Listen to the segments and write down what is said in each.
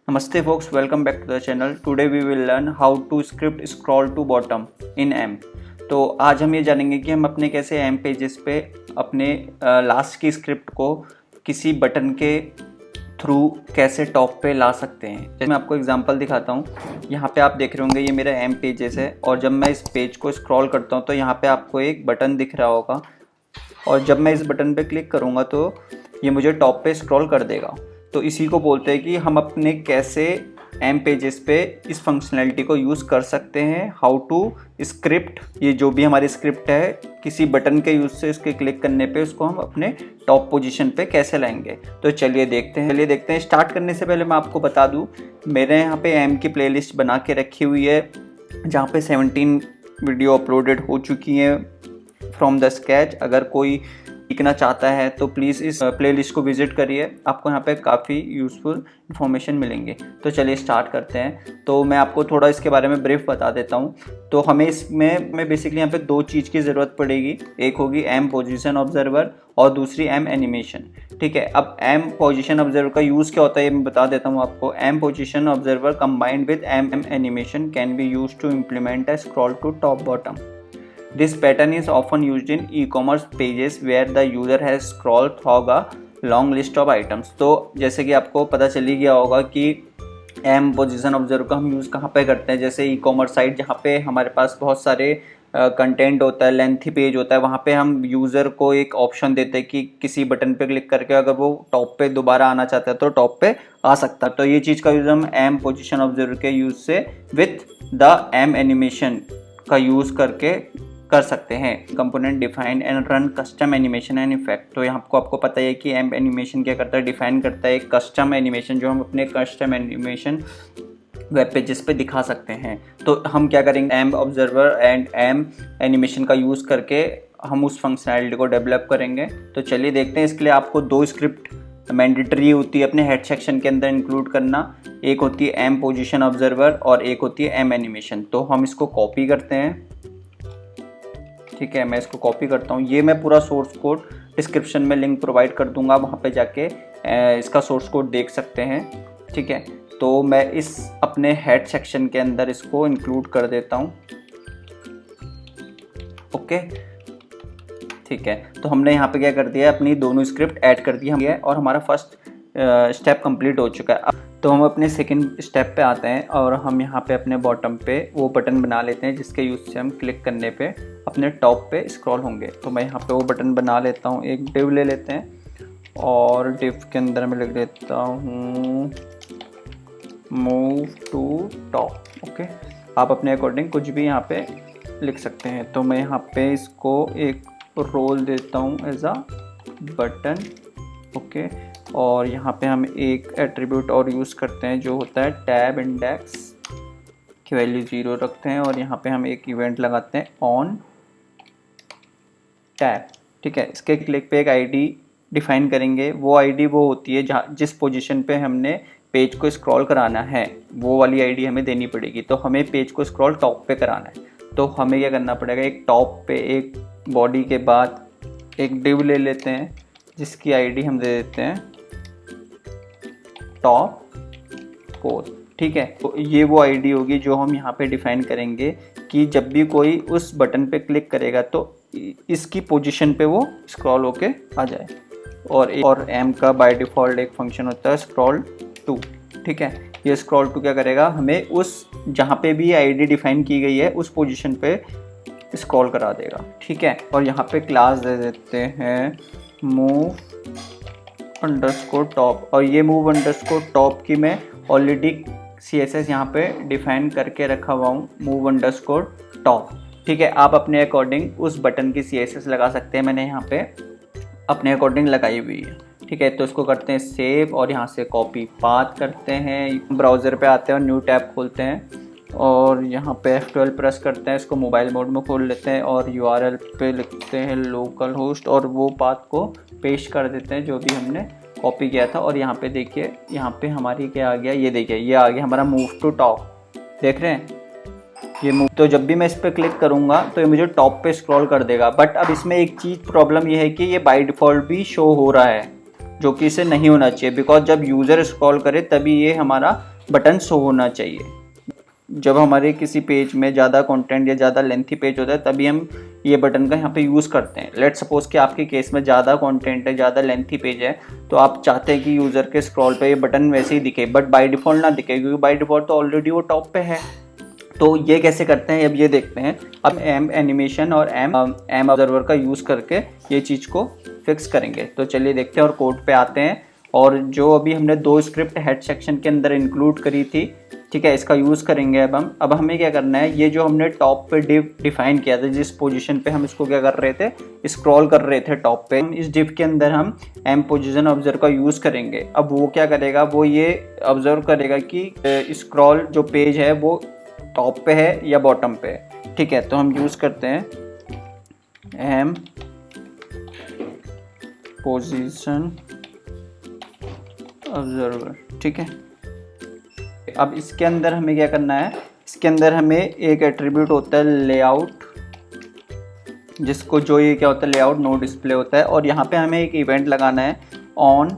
Namaste folks, welcome back to the channel. Today we will learn how to script scroll to bottom in AMP. तो आज हम ये जानेंगे कि हम अपने कैसे AMP पेजेस पे अपने लास्ट की स्क्रिप्ट को किसी बटन के थ्रू कैसे टॉप पे ला सकते हैं। जैसे मैं आपको एग्जांपल दिखाता हूँ। यहाँ पे आप देख रहे होंगे ये मेरा AMP पेजेस है और जब मैं इस पेज को स्क्रॉल करता हूँ तो यहाँ पे आपको एक बटन दिख रहा होगा और जब मैं इस बटन पे क्लिक करूँगा तो ये मुझे टॉप पे स्क्रॉल कर देगा। तो इसी को बोलते हैं कि हम अपने कैसे AMP पेजेस पे इस फंक्शनैलिटी को यूज़ कर सकते हैं। हाउ टू स्क्रिप्ट, ये जो भी हमारी स्क्रिप्ट है किसी बटन के यूज़ से इसके क्लिक करने पे उसको हम अपने टॉप पोजीशन पे कैसे लाएंगे। तो चलिए देखते हैं। स्टार्ट करने से पहले मैं आपको बता दूं, मेरे यहाँ पे AMP की प्लेलिस्ट बना के रखी हुई है जहाँ पे 17 वीडियो अपलोडेड हो चुकी हैं फ्रॉम द स्केच। अगर कोई सीखना चाहता है तो प्लीज़ इस प्लेलिस्ट को विजिट करिए, आपको यहाँ पे काफ़ी यूज़फुल इन्फॉर्मेशन मिलेंगे। तो चलिए स्टार्ट करते हैं। तो मैं आपको थोड़ा इसके बारे में ब्रीफ बता देता हूँ। तो हमें इसमें बेसिकली यहाँ पे दो चीज़ की ज़रूरत पड़ेगी। एक होगी AMP पोजीशन ऑब्जर्वर और दूसरी AMP एनिमेशन। ठीक है, अब AMP पोजीशन ऑब्जर्वर का यूज़ क्या होता है ये मैं बता देता हूँ आपको। AMP position observer combined with AMP animation can be used to implement a scroll to top bottom. This pattern is often used in e-commerce pages where the user has scrolled through a long list of items. तो जैसे कि आपको पता चल ही गया होगा कि AMP position observer का हम यूज़ कहाँ पे करते हैं। जैसे ई-कॉमर्स साइट जहाँ पे हमारे पास बहुत सारे कंटेंट होता है, लेंथी पेज होता है, वहाँ पे हम यूज़र को एक ऑप्शन देते हैं कि किसी बटन पे क्लिक करके अगर वो टॉप पे दोबारा आना चाहता है तो टॉप पे आ सकता है। तो ये चीज़ का यूज़ हम AMP पोजीशन ऑब्जर्वर के यूज़ से विथ द AMP एनिमेशन का यूज़ करके कर सकते हैं। Component define and run custom animation and effect. तो यहाँ आपको पता है कि AMP एनिमेशन क्या करता है, डिफाइन करता है एक कस्टम एनिमेशन जो हम अपने कस्टम एनिमेशन वेब पेजेस पे दिखा सकते हैं। तो हम क्या करेंगे, AMP observer and AMP animation का यूज़ करके हम उस फंक्शनैलिटी को डेवलप करेंगे। तो चलिए देखते हैं। इसके लिए आपको दो स्क्रिप्ट मैंडेटरी होती है अपने हेड सेक्शन के अंदर इंक्लूड करना। एक होती है AMP पोजीशन ऑब्जर्वर और एक होती है AMP एनिमेशन। तो हम इसको कॉपी करते हैं। ठीक है, मैं इसको कॉपी करता हूँ। ये मैं पूरा सोर्स कोड डिस्क्रिप्शन में लिंक प्रोवाइड कर दूंगा, वहाँ पे जाके इसका सोर्स कोड देख सकते हैं। ठीक है, तो मैं इस अपने हेड सेक्शन के अंदर इसको इंक्लूड कर देता हूँ। ओके, ठीक है, तो हमने यहाँ पे क्या कर दिया, अपनी दोनों स्क्रिप्ट ऐड कर दी है और हमारा फर्स्ट स्टेप कंप्लीट हो चुका है। तो हम अपने सेकंड स्टेप पे आते हैं और हम यहाँ पे अपने बॉटम पे वो बटन बना लेते हैं जिसके यूज़ से हम क्लिक करने पे अपने टॉप पे स्क्रॉल होंगे। तो मैं यहाँ पे वो बटन बना लेता हूँ। एक डिव ले लेते हैं और डिव के अंदर मैं लिख देता हूँ मूव टू टॉप। ओके, आप अपने अकॉर्डिंग कुछ भी यहाँ पे लिख सकते हैं। तो मैं यहाँ पे इसको एक रोल देता हूँ एज अ बटन। ओके, और यहाँ पे हम एक एट्रीब्यूट और यूज़ करते हैं जो होता है टैब इंडेक्स की वैल्यू 0 रखते हैं और यहाँ पे हम एक इवेंट लगाते हैं ऑन टैब। ठीक है, इसके क्लिक पे एक आईडी डिफाइन करेंगे। वो आईडी वो होती है जहाँ जिस पोजीशन पे हमने पेज को स्क्रॉल कराना है वो वाली आईडी हमें देनी पड़ेगी। तो हमें पेज को स्क्रॉल टॉप पे कराना है तो हमें क्या करना पड़ेगा, एक टॉप पे एक बॉडी के बाद एक डिव ले लेते हैं जिसकी आईडी हम दे देते हैं टॉप पोस्ट। ठीक है, तो ये वो आईडी होगी जो हम यहाँ पे डिफाइन करेंगे कि जब भी कोई उस बटन पे क्लिक करेगा तो इसकी पोजीशन पे वो स्क्रॉल होके आ जाए। और AMP का बाय डिफ़ॉल्ट एक फंक्शन होता है स्क्रॉल टू। ठीक है, ये स्क्रॉल टू क्या करेगा, हमें उस जहाँ पे भी आईडी डिफाइन की गई है उस पोजीशन पे स्क्रॉल करा देगा। ठीक है, और यहाँ पे क्लास दे देते हैं मूव अंडरस्कोर टॉप। और ये मूव अंडरस्कोर टॉप की मैं ऑलरेडी CSS यहाँ पे डिफाइन करके रखा हुआ हूँ, मूव अंडरस्कोर टॉप। ठीक है, आप अपने अकॉर्डिंग उस बटन की CSS लगा सकते हैं। मैंने यहाँ पे अपने अकॉर्डिंग लगाई हुई है। ठीक है, तो इसको करते हैं सेव और यहाँ से कॉपी पाथ करते हैं। ब्राउज़र पे आते हैं और न्यू टैब खोलते हैं और यहाँ पे F12 प्रेस करते हैं। इसको मोबाइल मोड में खोल लेते हैं और URL पे लिखते हैं लोकल होस्ट और वो पाथ को पेस्ट कर देते हैं जो भी हमने कॉपी किया था। और यहाँ पे देखिए, यहाँ पे हमारी क्या आ गया, ये देखिए ये आ गया हमारा मूव टू टॉप। देख रहे हैं ये मूव। तो जब भी मैं इस पर क्लिक करूँगा तो ये मुझे टॉप पे स्क्रॉल कर देगा। बट अब इसमें एक चीज़ प्रॉब्लम ये है कि ये बाय डिफ़ॉल्ट भी शो हो रहा है जो कि इसे नहीं होना चाहिए, बिकॉज जब यूज़र स्क्रॉल करे तभी ये हमारा बटन शो होना चाहिए। जब हमारे किसी पेज में ज़्यादा कंटेंट या ज़्यादा लेंथी पेज होता है तभी हम ये बटन का यहाँ पे यूज़ करते हैं। लेट्स सपोज कि आपके केस में ज़्यादा कंटेंट है, ज़्यादा लेंथी पेज है, तो आप चाहते हैं कि यूज़र के स्क्रॉल पे ये बटन वैसे ही दिखे, बट बाय डिफ़ॉल्ट ना दिखे, क्योंकि बाय डिफ़ॉल्ट तो ऑलरेडी वो टॉप पे है। तो ये कैसे करते हैं अब ये देखते हैं। अब एम एनिमेशन और एम ऑब्जर्वर का यूज़ करके ये चीज़ को फिक्स करेंगे। तो चलिए देखते हैं और कोड पे आते हैं। और जो अभी हमने 2 स्क्रिप्ट हेड सेक्शन के अंदर इंक्लूड करी थी, ठीक है, इसका यूज़ करेंगे अब हमें क्या करना है, ये जो हमने टॉप पे डिव डिफाइन किया था, जिस पोजीशन पे हम इसको क्या कर रहे थे, स्क्रॉल कर रहे थे टॉप पे, इस डिव के अंदर हम एम पोजीशन ऑब्जर्व का यूज़ करेंगे। अब वो क्या करेगा, वो ये ऑब्जर्व करेगा कि स्क्रॉल जो पेज है वो टॉप पे है या बॉटम पे है। ठीक है, तो हम यूज़ करते हैं एम पोजीशन ऑब्जर्वर। ठीक है, अब इसके अंदर हमें क्या करना है, इसके अंदर हमें एक एट्रीब्यूट होता है लेआउट, जिसको जो ये क्या होता है लेआउट नो डिस्प्ले होता है, और यहाँ पे हमें एक इवेंट लगाना है ऑन।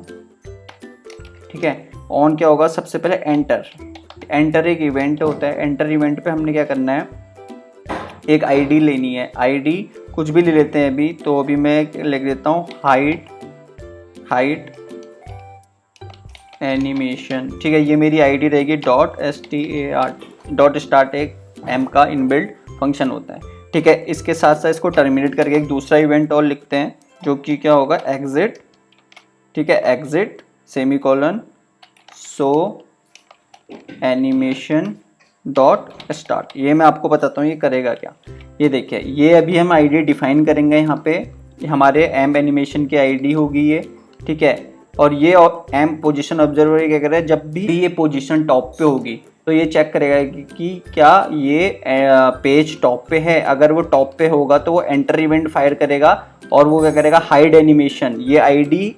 ठीक है, ऑन क्या होगा, सबसे पहले एंटर एक इवेंट होता है। एंटर इवेंट पे हमने क्या करना है, एक आईडी लेनी है, आईडी कुछ भी ले लेते हैं अभी, तो अभी मैं लिख देता हूँ हाइट एनिमेशन। ठीक है, ये मेरी आईडी रहेगी डॉट स्टार्ट एक एम का इनबिल्ट फंक्शन होता है। ठीक है, इसके साथ साथ इसको टर्मिनेट करके एक दूसरा इवेंट और लिखते हैं, जो कि क्या होगा एग्जिट। ठीक है, एग्जिट सेमीकोलन सो एनिमेशन डॉट स्टार्ट। ये मैं आपको बताता हूँ ये करेगा क्या। ये देखिए, ये अभी हम आईडी डिफाइन करेंगे यहाँ पे, हमारे एम एनिमेशन की आईडी होगी ये। ठीक है, और ये एम पोजीशन ऑब्जर्वर क्या करेगा, जब भी ये पोजीशन टॉप पे होगी तो ये चेक करेगा कि क्या ये पेज टॉप पे है। अगर वो टॉप पे होगा तो वो एंटर इवेंट फायर करेगा, और वो क्या करेगा हाइड एनिमेशन, ये आईडी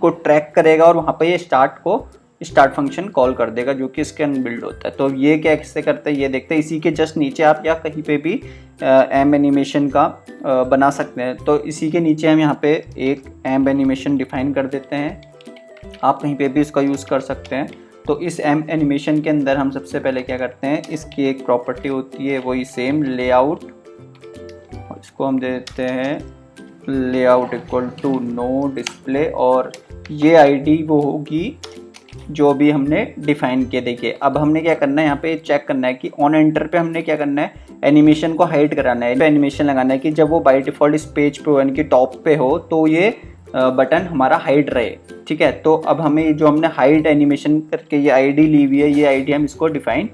को ट्रैक करेगा और वहाँ पे ये स्टार्ट फंक्शन कॉल कर देगा, जो कि इसके अनबिल्ड होता है। तो ये कैसे करते हैं ये देखते हैं। इसी के जस्ट नीचे आप या कहीं पे भी एम एनिमेशन का बना सकते हैं। तो इसी के नीचे हम यहाँ पे एक एम एनिमेशन डिफाइन कर देते हैं, आप कहीं पे भी इसका यूज़ कर सकते हैं। तो इस एम एनिमेशन के अंदर हम सबसे पहले क्या करते हैं, इसकी एक प्रॉपर्टी होती है वही सेम लेआउट, इसको हम दे देते हैं layout equal to no display, और ये आईडी वो होगी जो भी हमने डिफाइन किया। देखिए, अब हमने क्या करना है, यहाँ पे चेक करना है कि ऑन एंटर पे हमने क्या करना है, एनिमेशन को हाइड कराना है, एनिमेशन लगाना है कि जब वो बाय डिफॉल्ट इस पेज पे हो यानी कि टॉप पे हो तो ये बटन हमारा हाइड रहे। ठीक है, तो अब हमें जो हमने हाइड एनिमेशन करके ये आईडी ली हुई है, ये आईडी हम इसको डिफाइन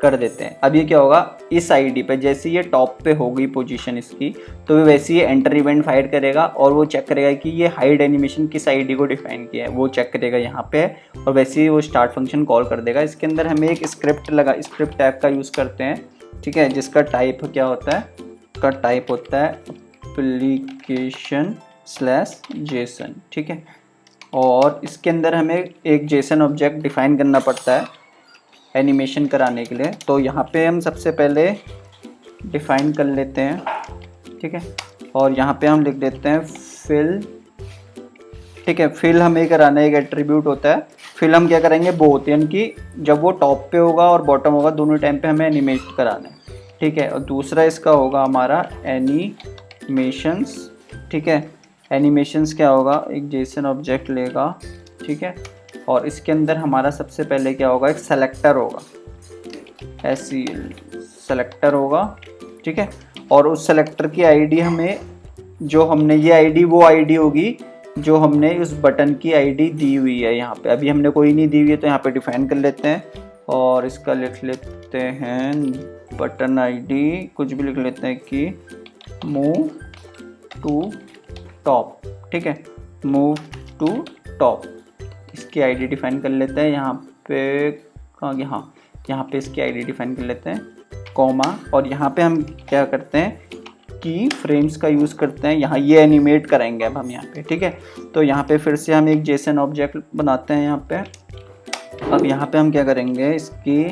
कर देते हैं। अब ये क्या होगा, इस आईडी पे जैसे ये टॉप पे हो गई पोजीशन इसकी, तो वैसे ये एंटर इवेंट फायर करेगा और वो चेक करेगा कि ये हाइड एनिमेशन किस आईडी को डिफाइन किया है, वो चेक करेगा यहाँ पे, और वैसे ही वो स्टार्ट फंक्शन कॉल कर देगा। इसके अंदर हमें एक स्क्रिप्ट टैग का यूज़ करते हैं। ठीक है, जिसका टाइप क्या होता है, उसका टाइप होता है application/json। ठीक है, और इसके अंदर हमें एक जेसन ऑब्जेक्ट डिफाइन करना पड़ता है एनिमेशन कराने के लिए। तो यहाँ पे हम सबसे पहले डिफाइन कर लेते हैं। ठीक है, और यहाँ पे हम लिख देते हैं फिल। ठीक है, फिल हमें कराना एक एट्रीब्यूट होता है। फिल हम क्या करेंगे, बोथ, यानी कि जब वो टॉप पे होगा और बॉटम होगा दोनों टाइम पे हमें एनिमेट कराना है। ठीक है, और दूसरा इसका होगा हमारा एनिमेशंस। ठीक है, एनिमेशंस क्या होगा, एक जेसन ऑब्जेक्ट लेगा। ठीक है, और इसके अंदर हमारा सबसे पहले क्या होगा, एक सेलेक्टर होगा, सेलेक्टर होगा। ठीक है, और उस सेलेक्टर की आईडी हमें, जो हमने ये आईडी वो आईडी होगी जो हमने उस बटन की आईडी दी हुई है। यहाँ पे अभी हमने कोई नहीं दी हुई है तो यहाँ पे डिफाइन कर लेते हैं, और इसका लिख लेते हैं बटन आईडी, कुछ भी लिख लेते हैं कि मूव टू टॉप। ठीक है, मूव टू टॉप, इसकी आईडी डिफाइन कर लेते हैं। यहाँ पे कहाँ गया, हाँ, यहाँ पे इसकी आईडी डिफाइन कर लेते हैं, कॉमा, और यहाँ पे हम क्या करते हैं की फ्रेम्स का यूज़ करते हैं। यहाँ ये एनिमेट करेंगे अब हम यहाँ पे। ठीक है, तो यहाँ पे फिर से हम एक जेसन ऑब्जेक्ट बनाते हैं यहाँ पे। अब यहाँ पे हम क्या करेंगे, इसकी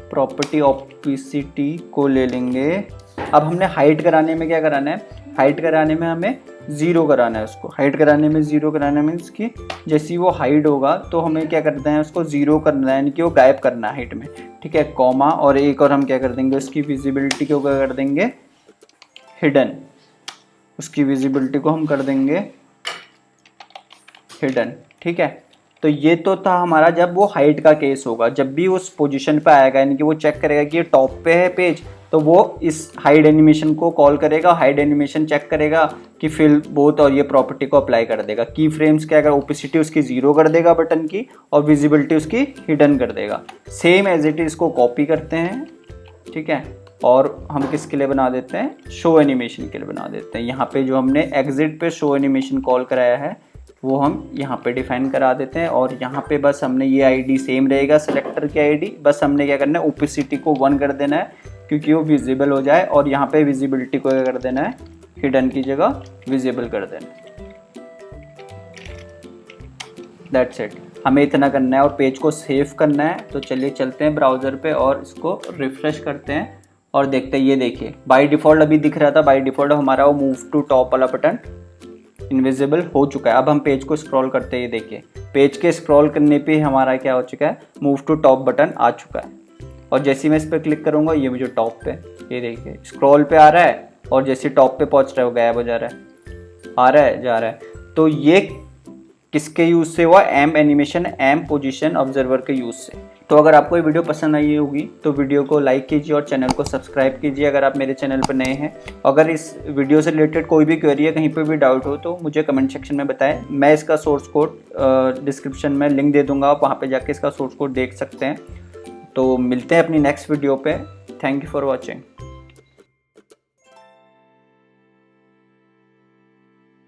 प्रॉपर्टी ऑप्सिटी को ले लेंगे। अब हमने हाइड कराने में क्या कराना है, हाइड कराने में हमें ज़ीरो कराना है उसको। हाइड कराने में ज़ीरो कराना मीन्स कि जैसे ही वो हाइड होगा तो हमें क्या करना है, उसको ज़ीरो करना है, यानी कि वो गायब करना है हाइट में, ठीक है। कॉमा और एक और हम क्या कर देंगे, उसकी विजिबिलिटी को क्या कर देंगे, हिडन। उसकी विजिबिलिटी को हम कर देंगे हिडन, ठीक है। तो ये तो था हमारा जब वो हाइट का केस होगा। जब भी उस पोजीशन पे आएगा, यानी कि वो चेक करेगा कि ये टॉप पे है पेज, तो वो इस हाइड एनिमेशन को कॉल करेगा, हाइड एनिमेशन चेक करेगा कि फिल बोथ और ये प्रॉपर्टी को अप्लाई कर देगा। की फ्रेम्स क्या अगर ओपेसिटी उसकी ज़ीरो कर देगा बटन की, और विजिबिलिटी उसकी हिडन कर देगा। सेम एज इट इज इसको कॉपी करते हैं, ठीक है, और हम किसके लिए बना देते हैं, शो एनिमेशन के लिए बना देते हैं। यहाँ पे जो हमने एग्जिट पे शो एनिमेशन कॉल कराया है वो हम यहाँ पे डिफाइन करा देते हैं। और यहाँ पे बस हमने ये आईडी सेम रहेगा, सेलेक्टर की आईडी, बस हमने क्या करना है, ओपेसिटी को 1 कर देना है क्योंकि वो विजिबल हो जाए, और यहाँ पे विजिबिलिटी को क्या कर देना है, हिडन की जगह विजिबल कर देना है। दैट्स इट, हमें इतना करना है और पेज को सेव करना है। तो चलिए चलते हैं ब्राउज़र पे और इसको रिफ्रेश करते हैं और देखते हैं। ये देखिए बाय डिफ़ॉल्ट अभी दिख रहा था, बाय डिफ़ॉल्ट हमारा वो मूव टू टॉप वाला बटन इनविजिबल हो चुका है। अब हम पेज को स्क्रॉल करते हैं, ये देखिए पेज के स्क्रॉल करने पे हमारा क्या हो चुका है, मूव टू टॉप बटन आ चुका है। और जैसे ही मैं इस पर क्लिक करूँगा ये मुझे टॉप पे, ये देखिए स्क्रॉल पे आ रहा है, और जैसे टॉप पे पहुँच रहा है वो गायब हो जा रहा है, आ रहा है जा रहा है। तो ये किसके यूज़ से हुआ, M animation M position observer के यूज़ से। तो अगर आपको ये वीडियो पसंद आई होगी तो वीडियो को लाइक कीजिए और चैनल को सब्सक्राइब कीजिए अगर आप मेरे चैनल पर नए हैं। अगर इस वीडियो से रिलेटेड कोई भी क्वेरी है, कहीं पर भी डाउट हो तो मुझे कमेंट सेक्शन में बताएं। मैं इसका सोर्स कोड डिस्क्रिप्शन में लिंक दे दूँगा, आप वहाँ पर जाके इसका सोर्स कोड देख सकते हैं। तो मिलते हैं अपनी नेक्स्ट वीडियो पे। Thank you for watching.